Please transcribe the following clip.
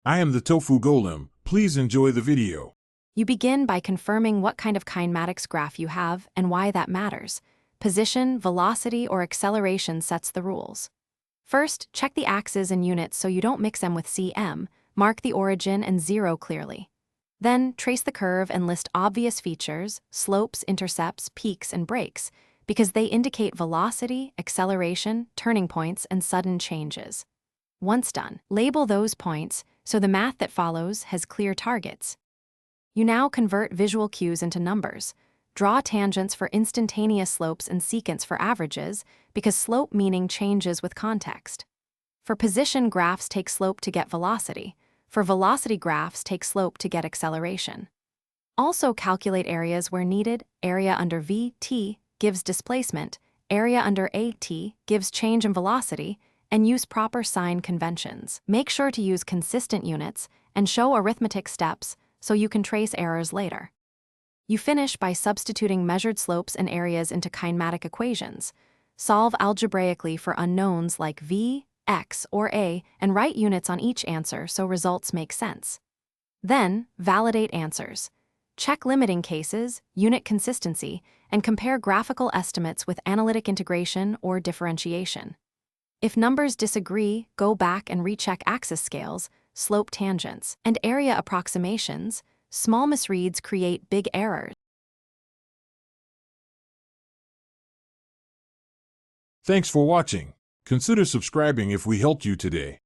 I am the tofu golem. Please enjoy the video. You begin by confirming what kind of kinematics graph you have and why that matters. Position, velocity, or acceleration sets the rules. First, check the axes and units so you don't mix them with cm, mark the origin and zero clearly. Then, trace the curve and list obvious features, slopes, intercepts, peaks, and breaks, because they indicate velocity, acceleration, turning points, and sudden changes. Once done, label those points so the math that follows has clear targets. You now convert visual cues into numbers. Draw tangents for instantaneous slopes and secants for averages, because slope meaning changes with context. For position graphs, take slope to get velocity. For velocity graphs, take slope to get acceleration. Also calculate areas where needed. Area under VT gives displacement, area under AT gives change in velocity, and use proper sign conventions. Make sure to use consistent units and show arithmetic steps so you can trace errors later. You finish by substituting measured slopes and areas into kinematic equations. Solve algebraically for unknowns like v, x, or a, and write units on each answer so results make sense. Then, validate answers. Check limiting cases, unit consistency, and compare graphical estimates with analytic integration or differentiation. If numbers disagree, go back and recheck axis scales, slope tangents, and area approximations. Small misreads create big errors. Thanks for watching. Consider subscribing if we helped you today.